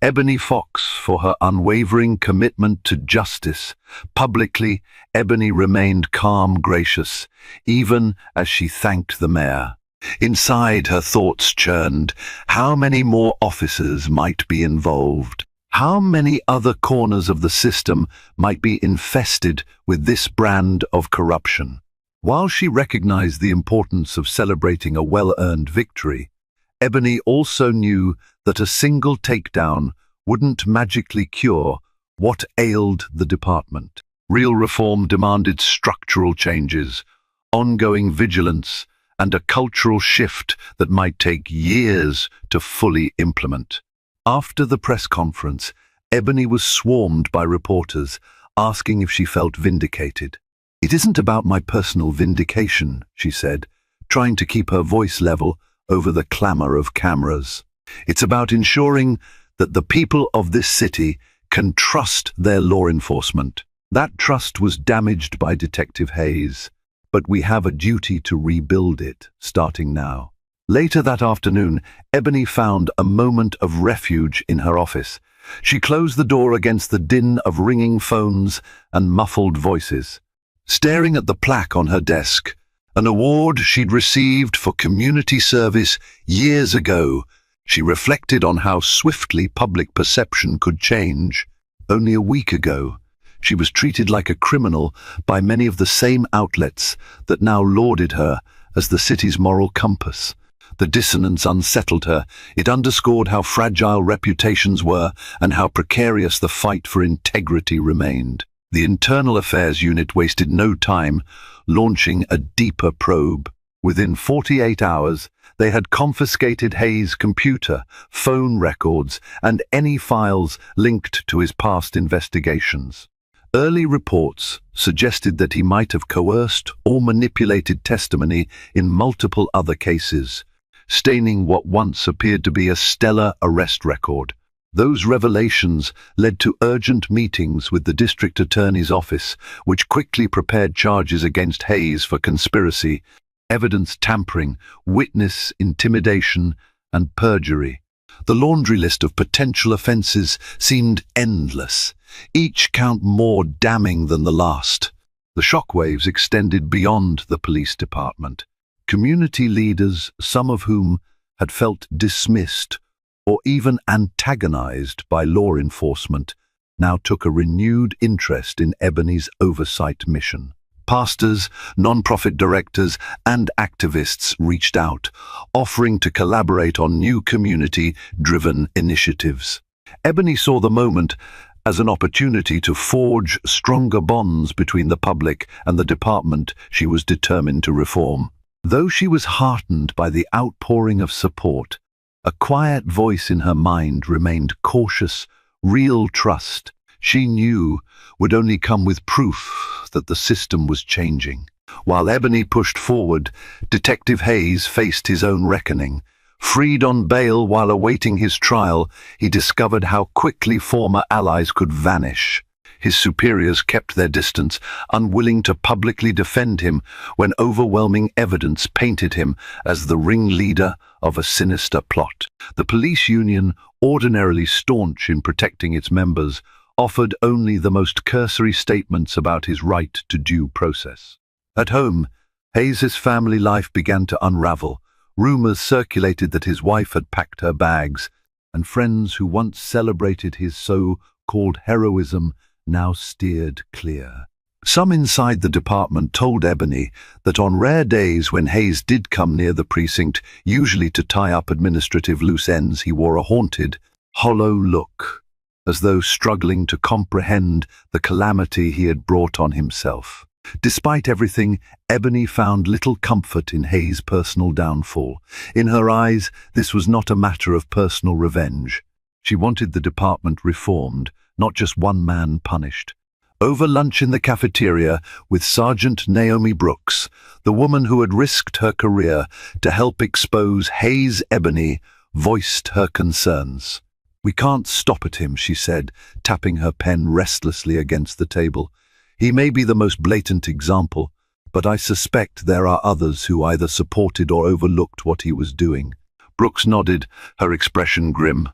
Ebony Fox for her unwavering commitment to justice." Publicly, Ebony remained calm, gracious, even as she thanked the mayor. Inside, her thoughts churned. How many more officers might be involved? How many other corners of the system might be infested with this brand of corruption? While she recognized the importance of celebrating a well-earned victory, Ebony also knew that a single takedown wouldn't magically cure what ailed the department. Real reform demanded structural changes, ongoing vigilance, and a cultural shift that might take years to fully implement. After the press conference, Ebony was swarmed by reporters asking if she felt vindicated. "It isn't about my personal vindication," she said, trying to keep her voice level over the clamor of cameras. "It's about ensuring that the people of this city can trust their law enforcement. That trust was damaged by Detective Hayes, but we have a duty to rebuild it, starting now." Later that afternoon, Ebony found a moment of refuge in her office. She closed the door against the din of ringing phones and muffled voices. Staring at the plaque on her desk, an award she'd received for community service years ago, she reflected on how swiftly public perception could change. Only a week ago, she was treated like a criminal by many of the same outlets that now lauded her as the city's moral compass. The dissonance unsettled her. It underscored how fragile reputations were and how precarious the fight for integrity remained. The Internal Affairs Unit wasted no time launching a deeper probe. Within 48 hours, they had confiscated Hayes' computer, phone records, and any files linked to his past investigations. Early reports suggested that he might have coerced or manipulated testimony in multiple other cases, staining what once appeared to be a stellar arrest record. Those revelations led to urgent meetings with the district attorney's office, which quickly prepared charges against Hayes for conspiracy, evidence tampering, witness intimidation, and perjury. The laundry list of potential offences seemed endless, each count more damning than the last. The shockwaves extended beyond the police department. Community leaders, some of whom had felt dismissed or even antagonized by law enforcement, now took a renewed interest in Ebony's oversight mission. Pastors, non-profit directors, and activists reached out, offering to collaborate on new community-driven initiatives. Ebony saw the moment as an opportunity to forge stronger bonds between the public and the department she was determined to reform. Though she was heartened by the outpouring of support, a quiet voice in her mind remained cautious. Real trust, she knew, would only come with proof that the system was changing. While Ebony pushed forward, Detective Hayes faced his own reckoning. Freed on bail while awaiting his trial, he discovered how quickly former allies could vanish. His superiors kept their distance, unwilling to publicly defend him when overwhelming evidence painted him as the ringleader of a sinister plot. The police union, ordinarily staunch in protecting its members, offered only the most cursory statements about his right to due process. At home, Hayes's family life began to unravel. Rumors circulated that his wife had packed her bags, and friends who once celebrated his so-called heroism now steered clear. Some inside the department told Ebony that on rare days when Hayes did come near the precinct, usually to tie up administrative loose ends, he wore a haunted, hollow look, as though struggling to comprehend the calamity he had brought on himself. Despite everything, Ebony found little comfort in Hayes' personal downfall. In her eyes, this was not a matter of personal revenge. She wanted the department reformed, not just one man punished. Over lunch in the cafeteria with Sergeant Naomi Brooks, the woman who had risked her career to help expose Hayes, Ebony voiced her concerns. "We can't stop at him," she said, tapping her pen restlessly against the table. "He may be the most blatant example, but I suspect there are others who either supported or overlooked what he was doing." Brooks nodded, her expression grim.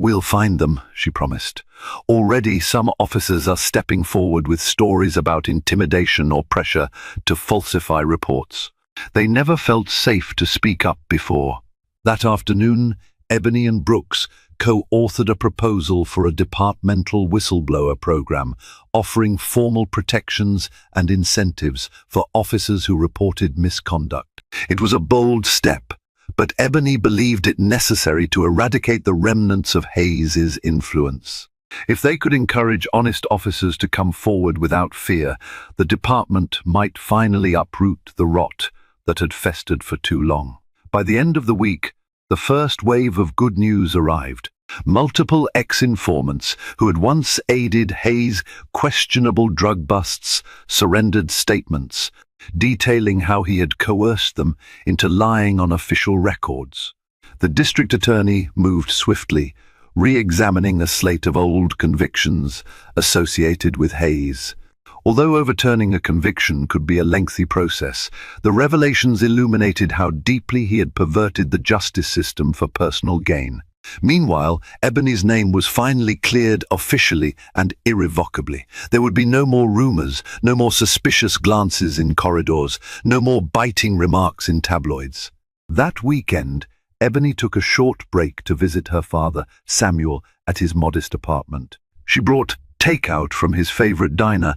"We'll find them," she promised. "Already some officers are stepping forward with stories about intimidation or pressure to falsify reports. They never felt safe to speak up before." That afternoon, Ebony and Brooks co-authored a proposal for a departmental whistleblower program offering formal protections and incentives for officers who reported misconduct. It was a bold step, but Ebony believed it necessary to eradicate the remnants of Hayes's influence. If they could encourage honest officers to come forward without fear, the department might finally uproot the rot that had festered for too long. By the end of the week, the first wave of good news arrived. Multiple ex-informants who had once aided Hayes' questionable drug busts surrendered statements, detailing how he had coerced them into lying on official records. The district attorney moved swiftly, re-examining a slate of old convictions associated with Hayes. Although overturning a conviction could be a lengthy process, the revelations illuminated how deeply he had perverted the justice system for personal gain. Meanwhile, Ebony's name was finally cleared officially and irrevocably. There would be no more rumors, no more suspicious glances in corridors, no more biting remarks in tabloids. That weekend, Ebony took a short break to visit her father, Samuel, at his modest apartment. She brought takeout from his favorite diner,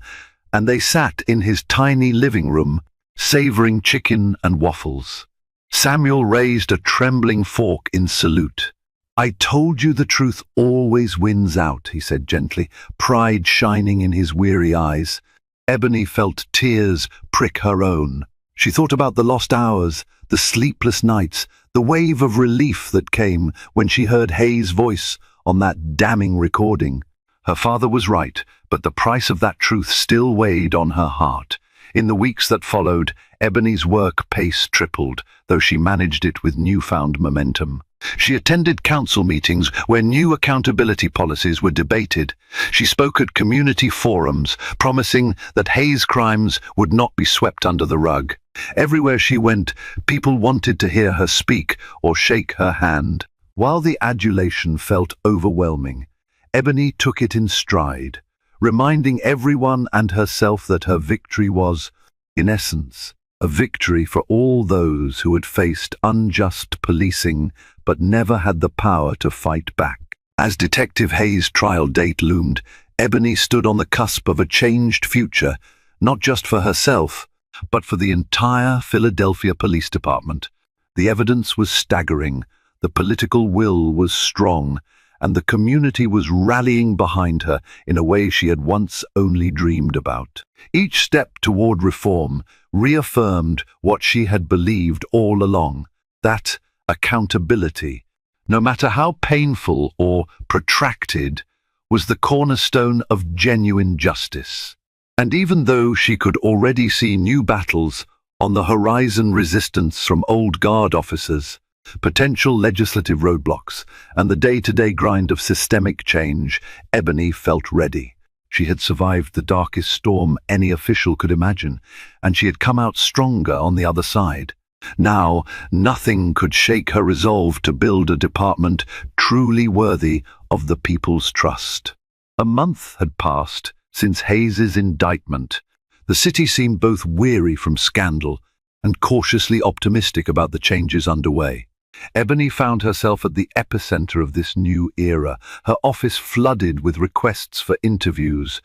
and they sat in his tiny living room, savoring chicken and waffles. Samuel raised a trembling fork in salute. "I told you the truth always wins out," he said gently, pride shining in his weary eyes. Ebony felt tears prick her own. She thought about the lost hours, the sleepless nights, the wave of relief that came when she heard Hayes' voice on that damning recording. Her father was right, but the price of that truth still weighed on her heart. In the weeks that followed, Ebony's work pace tripled, though she managed it with newfound momentum. She attended council meetings where new accountability policies were debated. She spoke at community forums, promising that Hayes' crimes would not be swept under the rug. Everywhere she went, people wanted to hear her speak or shake her hand. While the adulation felt overwhelming, Ebony took it in stride, reminding everyone and herself that her victory was, in essence, a victory for all those who had faced unjust policing but never had the power to fight back. As Detective Hayes' trial date loomed, Ebony stood on the cusp of a changed future, not just for herself, but for the entire Philadelphia Police Department. The evidence was staggering, the political will was strong, and the community was rallying behind her in a way she had once only dreamed about. Each step toward reform reaffirmed what she had believed all along, that accountability, no matter how painful or protracted, was the cornerstone of genuine justice. And even though she could already see new battles on the horizon, resistance from old guard officers, potential legislative roadblocks, and the day-to-day grind of systemic change, Ebony felt ready. She had survived the darkest storm any official could imagine, and she had come out stronger on the other side. Now, nothing could shake her resolve to build a department truly worthy of the people's trust. A month had passed since Hayes' indictment. The city seemed both weary from scandal and cautiously optimistic about the changes underway. Ebony found herself at the epicenter of this new era, her office flooded with requests for interviews,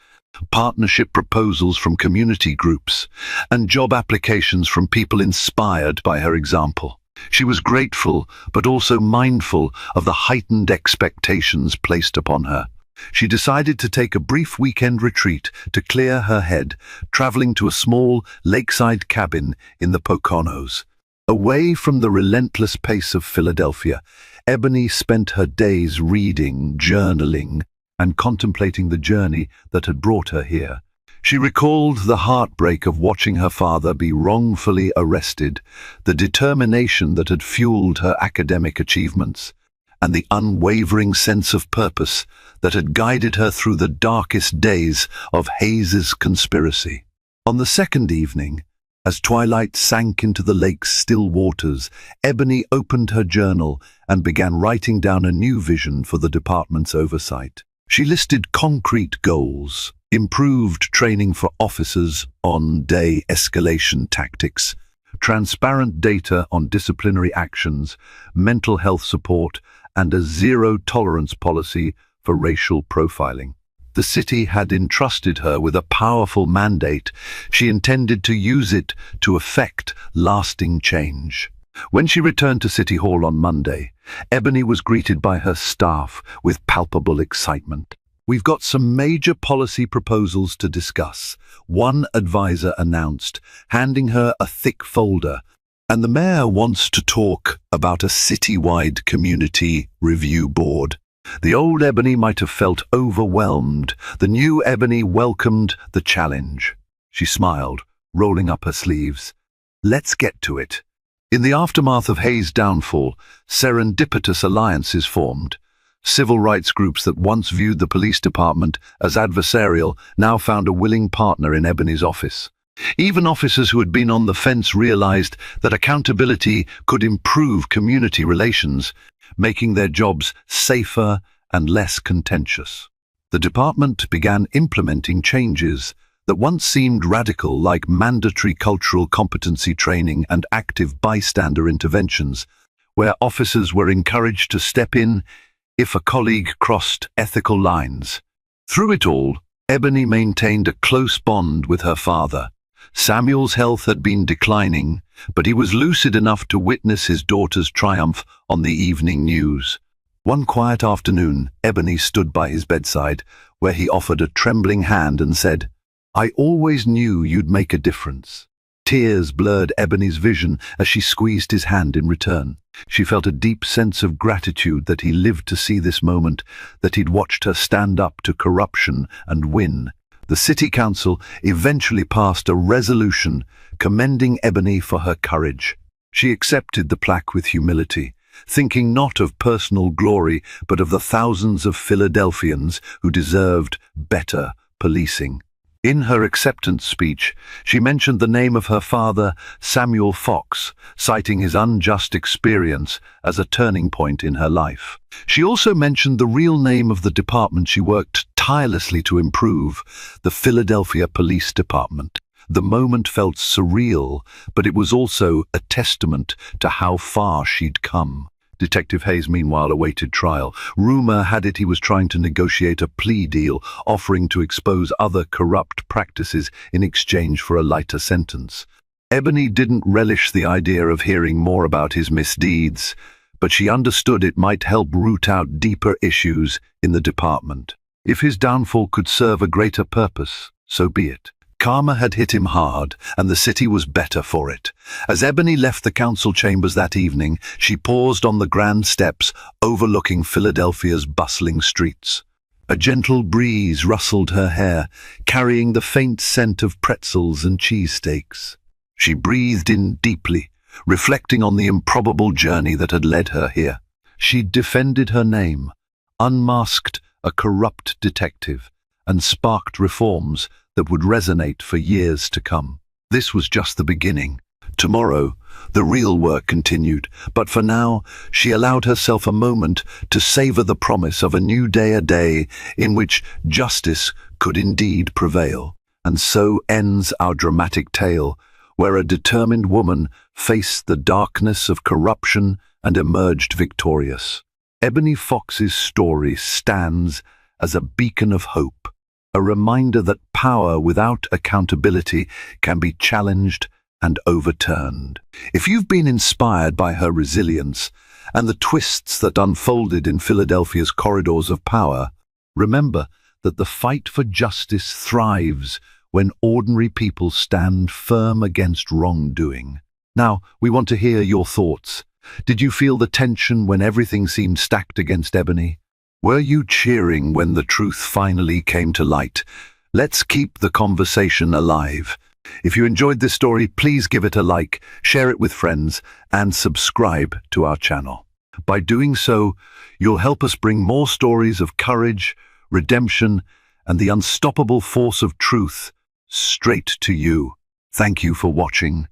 partnership proposals from community groups, and job applications from people inspired by her example. She was grateful, but also mindful of the heightened expectations placed upon her. She decided to take a brief weekend retreat to clear her head, traveling to a small lakeside cabin in the Poconos. Away from the relentless pace of Philadelphia, Ebony spent her days reading, journaling, and contemplating the journey that had brought her here. She recalled the heartbreak of watching her father be wrongfully arrested, the determination that had fueled her academic achievements, and the unwavering sense of purpose that had guided her through the darkest days of Hayes' conspiracy. On the second evening, as twilight sank into the lake's still waters, Ebony opened her journal and began writing down a new vision for the department's oversight. She listed concrete goals: improved training for officers on de-escalation tactics, transparent data on disciplinary actions, mental health support, and a zero-tolerance policy for racial profiling. The city had entrusted her with a powerful mandate. She intended to use it to effect lasting change. When she returned to City Hall on Monday, Ebony was greeted by her staff with palpable excitement. "We've got some major policy proposals to discuss," one advisor announced, handing her a thick folder. "And the mayor wants to talk about a citywide community review board." The old Ebony might have felt overwhelmed. The new Ebony welcomed the challenge. She smiled, rolling up her sleeves. "Let's get to it." In the aftermath of Hayes' downfall, serendipitous alliances formed. Civil rights groups that once viewed the police department as adversarial now found a willing partner in Ebony's office. Even officers who had been on the fence realized that accountability could improve community relations, making their jobs safer and less contentious. The department began implementing changes that once seemed radical, like mandatory cultural competency training and active bystander interventions, where officers were encouraged to step in if a colleague crossed ethical lines. Through it all, Ebony maintained a close bond with her father. Samuel's health had been declining, but he was lucid enough to witness his daughter's triumph on the evening news. One quiet afternoon, Ebony stood by his bedside, where he offered a trembling hand and said, "I always knew you'd make a difference." Tears blurred Ebony's vision as she squeezed his hand in return. She felt a deep sense of gratitude that he lived to see this moment, that he'd watched her stand up to corruption and win. The city council eventually passed a resolution commending Ebony for her courage. She accepted the plaque with humility, thinking not of personal glory but of the thousands of Philadelphians who deserved better policing. In her acceptance speech, she mentioned the name of her father, Samuel Fox, citing his unjust experience as a turning point in her life. She also mentioned the real name of the department she worked tirelessly to improve, the Philadelphia Police Department. The moment felt surreal, but it was also a testament to how far she'd come. Detective Hayes, meanwhile, awaited trial. Rumor had it he was trying to negotiate a plea deal, offering to expose other corrupt practices in exchange for a lighter sentence. Ebony didn't relish the idea of hearing more about his misdeeds, but she understood it might help root out deeper issues in the department. If his downfall could serve a greater purpose, so be it. Karma had hit him hard, and the city was better for it. As Ebony left the council chambers that evening, she paused on the grand steps overlooking Philadelphia's bustling streets. A gentle breeze rustled her hair, carrying the faint scent of pretzels and cheesesteaks. She breathed in deeply, reflecting on the improbable journey that had led her here. She'd defended her name, unmasked a corrupt detective, and sparked reforms that would resonate for years to come. This was just the beginning. Tomorrow, the real work continued, but for now, she allowed herself a moment to savor the promise of a new day, a day in which justice could indeed prevail. And so ends our dramatic tale, where a determined woman faced the darkness of corruption and emerged victorious. Ebony Fox's story stands as a beacon of hope, a reminder that power without accountability can be challenged and overturned. If you've been inspired by her resilience and the twists that unfolded in Philadelphia's corridors of power, remember that the fight for justice thrives when ordinary people stand firm against wrongdoing. Now, we want to hear your thoughts. Did you feel the tension when everything seemed stacked against Ebony? Were you cheering when the truth finally came to light? Let's keep the conversation alive. If you enjoyed this story, please give it a like, share it with friends, and subscribe to our channel. By doing so, you'll help us bring more stories of courage, redemption, and the unstoppable force of truth straight to you. Thank you for watching.